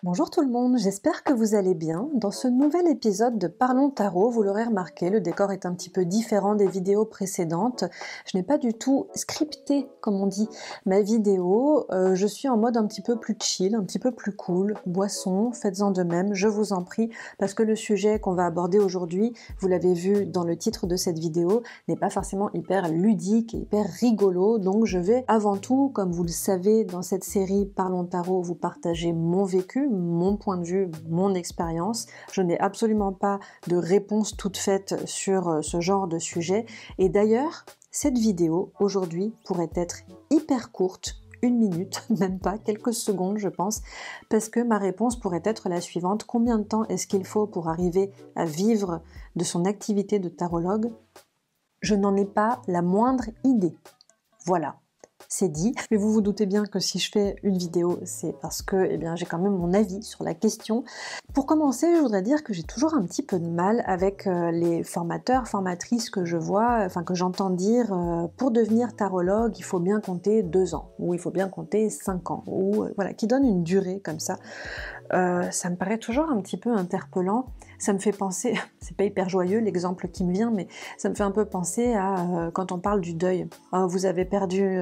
Bonjour tout le monde, j'espère que vous allez bien. Dans ce nouvel épisode de Parlons Tarot, vous l'aurez remarqué, le décor est un petit peu différent des vidéos précédentes. Je n'ai pas du tout scripté, comme on dit, ma vidéo. Je suis en mode un petit peu plus chill, un petit peu plus cool. Boisson, faites-en de même, je vous en prie, parce que le sujet qu'on va aborder aujourd'hui, vous l'avez vu dans le titre de cette vidéo, n'est pas forcément hyper ludique et hyper rigolo. Donc je vais avant tout, comme vous le savez, dans cette série Parlons Tarot, vous partager mon vécu, mon point de vue, mon expérience. Je n'ai absolument pas de réponse toute faite sur ce genre de sujet. Et d'ailleurs, cette vidéo, aujourd'hui, pourrait être hyper courte, 1 minute, même pas, quelques secondes je pense, parce que ma réponse pourrait être la suivante. Combien de temps est-ce qu'il faut pour arriver à vivre de son activité de tarologue? Je n'en ai pas la moindre idée. Voilà. C'est dit, mais vous vous doutez bien que si je fais une vidéo, c'est parce que j'ai quand même mon avis sur la question. Pour commencer, je voudrais dire que j'ai toujours un petit peu de mal avec les formateurs, formatrices que je vois, que j'entends dire pour devenir tarologue, il faut bien compter 2 ans, ou il faut bien compter 5 ans, ou voilà, qui donnent une durée comme ça. Ça me paraît toujours un petit peu interpellant. Ça me fait penser, c'est pas hyper joyeux l'exemple qui me vient, mais ça me fait un peu penser à quand on parle du deuil. Vous avez perdu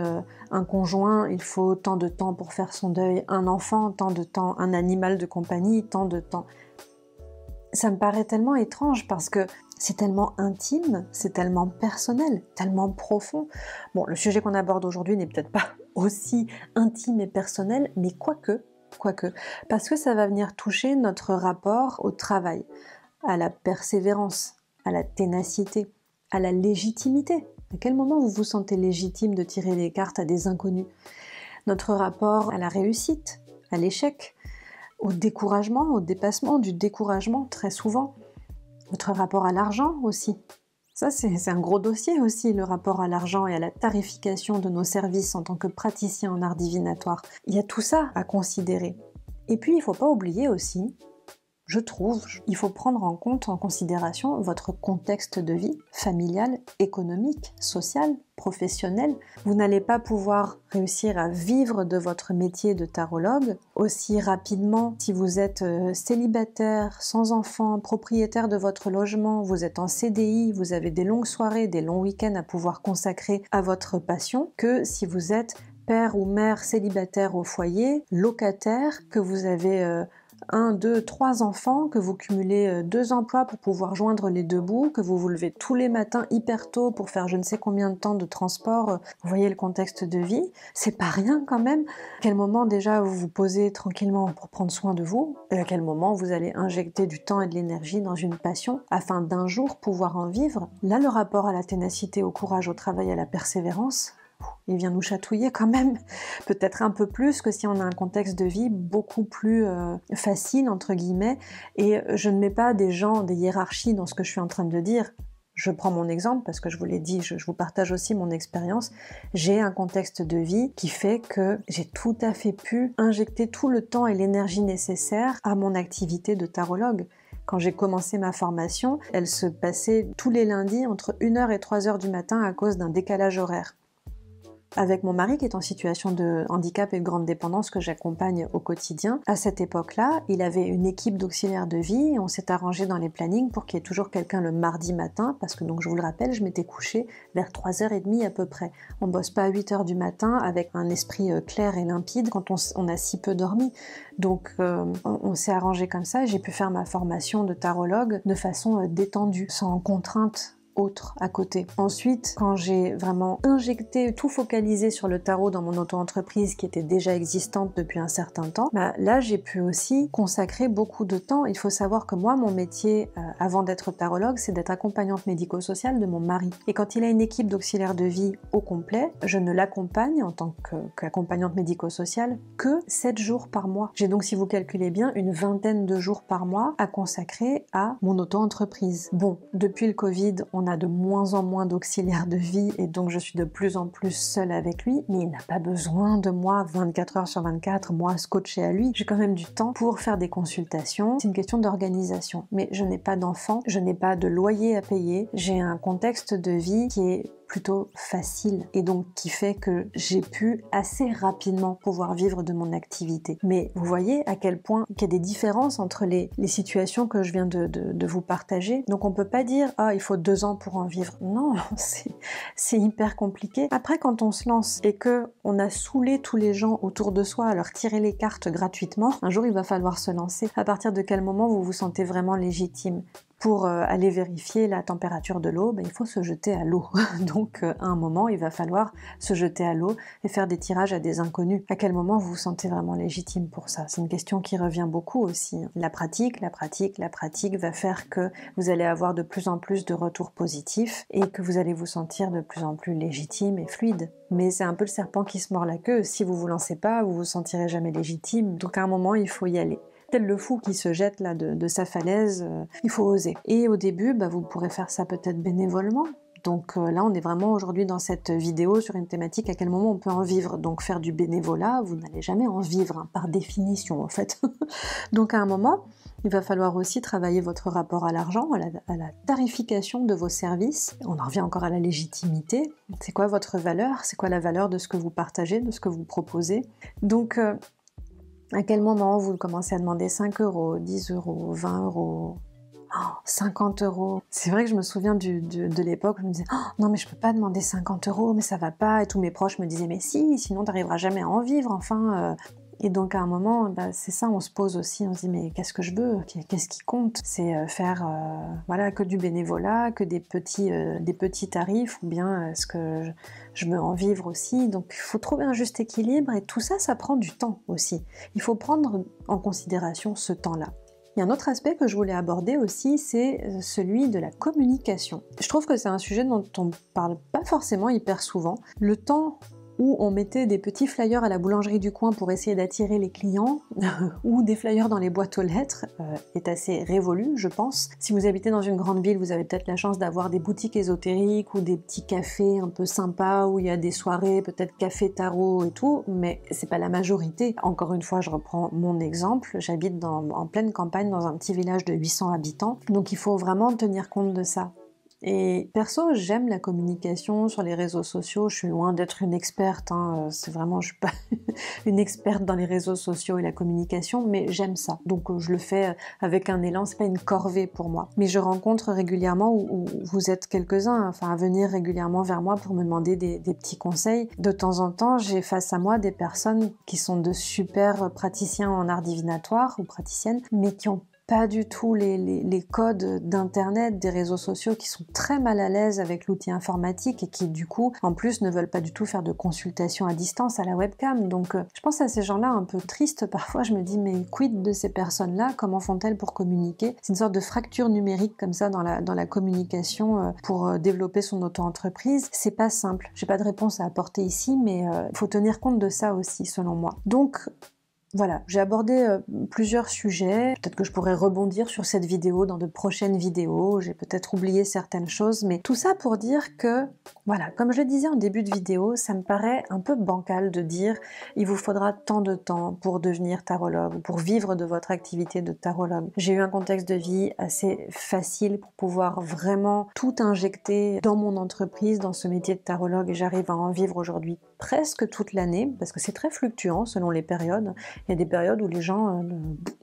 un conjoint, il faut tant de temps pour faire son deuil, un enfant, tant de temps, un animal de compagnie, tant de temps. Ça me paraît tellement étrange parce que c'est tellement intime, c'est tellement personnel, tellement profond. Bon, le sujet qu'on aborde aujourd'hui n'est peut-être pas aussi intime et personnel, mais quoique, parce que ça va venir toucher notre rapport au travail, à la persévérance, à la ténacité, à la légitimité. À quel moment vous vous sentez légitime de tirer les cartes à des inconnus? Notre rapport à la réussite, à l'échec, au découragement, au dépassement du découragement très souvent. Notre rapport à l'argent aussi. Ça, c'est un gros dossier aussi, le rapport à l'argent et à la tarification de nos services en tant que praticien en art divinatoire. Il y a tout ça à considérer. Et puis, il ne faut pas oublier aussi, je trouve, il faut prendre en compte, en considération votre contexte de vie familial, économique, social, professionnel. Vous n'allez pas pouvoir réussir à vivre de votre métier de tarologue aussi rapidement si vous êtes célibataire, sans enfant, propriétaire de votre logement, vous êtes en CDI, vous avez des longues soirées, des longs week-ends à pouvoir consacrer à votre passion, que si vous êtes père ou mère célibataire au foyer, locataire, que vous avez 1, 2, 3 enfants, que vous cumulez 2 emplois pour pouvoir joindre les 2 bouts, que vous vous levez tous les matins hyper tôt pour faire je ne sais combien de temps de transport, vous voyez le contexte de vie, c'est pas rien quand même. À quel moment déjà vous vous posez tranquillement pour prendre soin de vous, et à quel moment vous allez injecter du temps et de l'énergie dans une passion afin d'un jour pouvoir en vivre. Là, le rapport à la ténacité, au courage, au travail, à la persévérance, il vient nous chatouiller quand même, peut-être un peu plus que si on a un contexte de vie beaucoup plus facile, entre guillemets, et je ne mets pas des gens, des hiérarchies dans ce que je suis en train de dire. Je prends mon exemple parce que je vous l'ai dit, je vous partage aussi mon expérience. J'ai un contexte de vie qui fait que j'ai tout à fait pu injecter tout le temps et l'énergie nécessaire à mon activité de tarologue. Quand j'ai commencé ma formation, elle se passait tous les lundis entre 1h et 3h du matin à cause d'un décalage horaire. Avec mon mari qui est en situation de handicap et de grande dépendance que j'accompagne au quotidien, à cette époque-là, il avait une équipe d'auxiliaires de vie et on s'est arrangé dans les plannings pour qu'il y ait toujours quelqu'un le mardi matin, parce que donc je vous le rappelle, je m'étais couchée vers 3h30 à peu près. On bosse pas à 8h du matin avec un esprit clair et limpide quand on a si peu dormi. Donc on s'est arrangé comme ça et j'ai pu faire ma formation de tarologue de façon détendue, sans contrainte autre à côté. Ensuite, quand j'ai vraiment injecté, tout focalisé sur le tarot dans mon auto-entreprise qui était déjà existante depuis un certain temps, là j'ai pu aussi consacrer beaucoup de temps. Il faut savoir que moi, mon métier avant d'être tarologue, c'est d'être accompagnante médico-sociale de mon mari. Et quand il a une équipe d'auxiliaires de vie au complet, je ne l'accompagne en tant qu'accompagnante médico-sociale que 7 jours par mois. J'ai donc, si vous calculez bien, une vingtaine de jours par mois à consacrer à mon auto-entreprise. Bon, depuis le Covid, on a de moins en moins d'auxiliaires de vie et donc je suis de plus en plus seule avec lui, mais il n'a pas besoin de moi 24 heures sur 24, moi scotché à lui. J'ai quand même du temps pour faire des consultations. C'est une question d'organisation. Mais je n'ai pas d'enfant, je n'ai pas de loyer à payer, j'ai un contexte de vie qui est plutôt facile et donc qui fait que j'ai pu assez rapidement pouvoir vivre de mon activité. Mais vous voyez à quel point il y a des différences entre les situations que je viens de vous partager. Donc on peut pas dire il faut 2 ans pour en vivre. Non, c'est hyper compliqué. Après, quand on se lance et que on a saoulé tous les gens autour de soi à leur tirer les cartes gratuitement, un jour il va falloir se lancer. À partir de quel moment vous vous sentez vraiment légitime? Pour aller vérifier la température de l'eau, il faut se jeter à l'eau. Donc à un moment, il va falloir se jeter à l'eau et faire des tirages à des inconnus. À quel moment vous vous sentez vraiment légitime pour ça? C'est une question qui revient beaucoup aussi. La pratique va faire que vous allez avoir de plus en plus de retours positifs et que vous allez vous sentir de plus en plus légitime et fluide. Mais c'est un peu le serpent qui se mord la queue. Si vous vous lancez pas, vous vous sentirez jamais légitime. Donc à un moment, il faut y aller. Tel le fou qui se jette là de sa falaise, il faut oser. Et au début, vous pourrez faire ça peut-être bénévolement. Donc là, on est vraiment aujourd'hui dans cette vidéo sur une thématique à quel moment on peut en vivre. Donc faire du bénévolat, vous n'allez jamais en vivre, par définition en fait. Donc à un moment, il va falloir aussi travailler votre rapport à l'argent, à la tarification de vos services. On en revient encore à la légitimité. C'est quoi votre valeur? C'est quoi la valeur de ce que vous partagez, de ce que vous proposez? Donc à quel moment vous commencez à demander 5 €, 10 €, 20 €, 50 €? C'est vrai que je me souviens de l'époque où je me disais non mais je peux pas demander 50 €, mais ça va pas, et tous mes proches me disaient mais si, sinon t'arriveras jamais à en vivre, enfin. Et donc à un moment, c'est ça, on se pose aussi, on se dit mais qu'est-ce que je veux? Qu'est-ce qui compte? C'est faire que du bénévolat, que des petits tarifs, ou bien est-ce que je veux en vivre aussi? Donc il faut trouver un juste équilibre, et tout ça, ça prend du temps aussi. Il faut prendre en considération ce temps-là. Il y a un autre aspect que je voulais aborder aussi, c'est celui de la communication. Je trouve que c'est un sujet dont on parle pas forcément hyper souvent. Le temps où on mettait des petits flyers à la boulangerie du coin pour essayer d'attirer les clients, ou des flyers dans les boîtes aux lettres, est assez révolu, je pense. Si vous habitez dans une grande ville, vous avez peut-être la chance d'avoir des boutiques ésotériques ou des petits cafés un peu sympas où il y a des soirées, peut-être café tarot et tout, mais c'est pas la majorité. Encore une fois, je reprends mon exemple, j'habite en pleine campagne dans un petit village de 800 habitants, donc il faut vraiment tenir compte de ça. Et perso, j'aime la communication sur les réseaux sociaux. Je suis loin d'être une experte, c'est vraiment, je suis pas une experte dans les réseaux sociaux et la communication, mais j'aime ça. Donc je le fais avec un élan, c'est pas une corvée pour moi. Mais je rencontre régulièrement, où vous êtes quelques-uns, à venir régulièrement vers moi pour me demander des petits conseils. De temps en temps, j'ai face à moi des personnes qui sont de super praticiens en art divinatoire ou praticiennes, mais qui ont pas du tout les codes d'internet, des réseaux sociaux, qui sont très mal à l'aise avec l'outil informatique et qui du coup en plus ne veulent pas du tout faire de consultation à distance à la webcam. Donc je pense à ces gens-là un peu tristes parfois. Je me dis mais quid de ces personnes-là? Comment font-elles pour communiquer? C'est une sorte de fracture numérique comme ça dans la communication pour développer son auto-entreprise. C'est pas simple. J'ai pas de réponse à apporter ici, mais il faut tenir compte de ça aussi selon moi. Donc voilà, j'ai abordé plusieurs sujets. Peut-être que je pourrais rebondir sur cette vidéo dans de prochaines vidéos. J'ai peut-être oublié certaines choses, mais tout ça pour dire que, voilà, comme je le disais en début de vidéo, ça me paraît un peu bancal de dire il vous faudra tant de temps pour devenir tarologue ou pour vivre de votre activité de tarologue. J'ai eu un contexte de vie assez facile pour pouvoir vraiment tout injecter dans mon entreprise, dans ce métier de tarologue, et j'arrive à en vivre aujourd'hui presque toute l'année, parce que c'est très fluctuant selon les périodes. Il y a des périodes où les gens,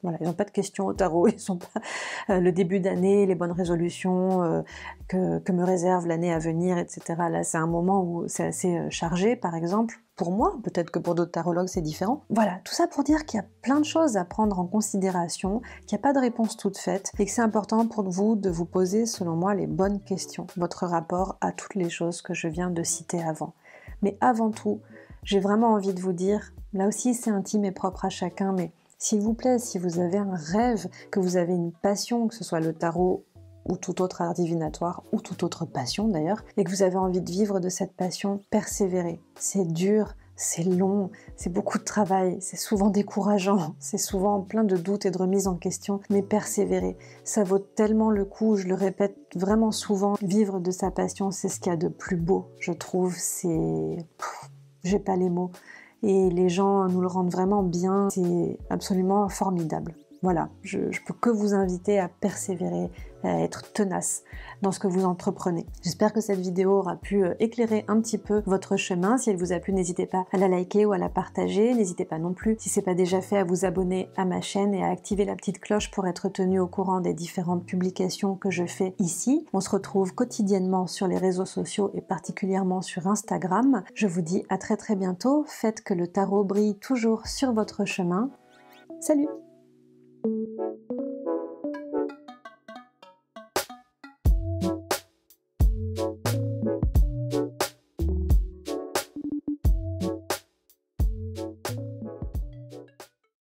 ils n'ont pas de questions au tarot, ils sont pas le début d'année, les bonnes résolutions que me réserve l'année à venir, etc. Là, c'est un moment où c'est assez chargé, par exemple. Pour moi, peut-être que pour d'autres tarologues c'est différent. Voilà, tout ça pour dire qu'il y a plein de choses à prendre en considération, qu'il n'y a pas de réponse toute faite, et que c'est important pour vous de vous poser, selon moi, les bonnes questions, votre rapport à toutes les choses que je viens de citer avant. Mais avant tout, j'ai vraiment envie de vous dire, là aussi c'est intime et propre à chacun, mais s'il vous plaît, si vous avez un rêve, que vous avez une passion, que ce soit le tarot ou tout autre art divinatoire, ou toute autre passion d'ailleurs, et que vous avez envie de vivre de cette passion, persévérez. C'est dur, c'est long, c'est beaucoup de travail, c'est souvent décourageant, c'est souvent plein de doutes et de remises en question, mais persévérez. Ça vaut tellement le coup, je le répète vraiment souvent, vivre de sa passion, c'est ce qu'il y a de plus beau, je trouve, j'ai pas les mots. Et les gens nous le rendent vraiment bien, c'est absolument formidable. Voilà, je peux que vous inviter à persévérer, à être tenace dans ce que vous entreprenez. J'espère que cette vidéo aura pu éclairer un petit peu votre chemin. Si elle vous a plu, n'hésitez pas à la liker ou à la partager. N'hésitez pas non plus, si ce n'est pas déjà fait, à vous abonner à ma chaîne et à activer la petite cloche pour être tenu au courant des différentes publications que je fais ici. On se retrouve quotidiennement sur les réseaux sociaux et particulièrement sur Instagram. Je vous dis à très très bientôt. Faites que le tarot brille toujours sur votre chemin. Salut!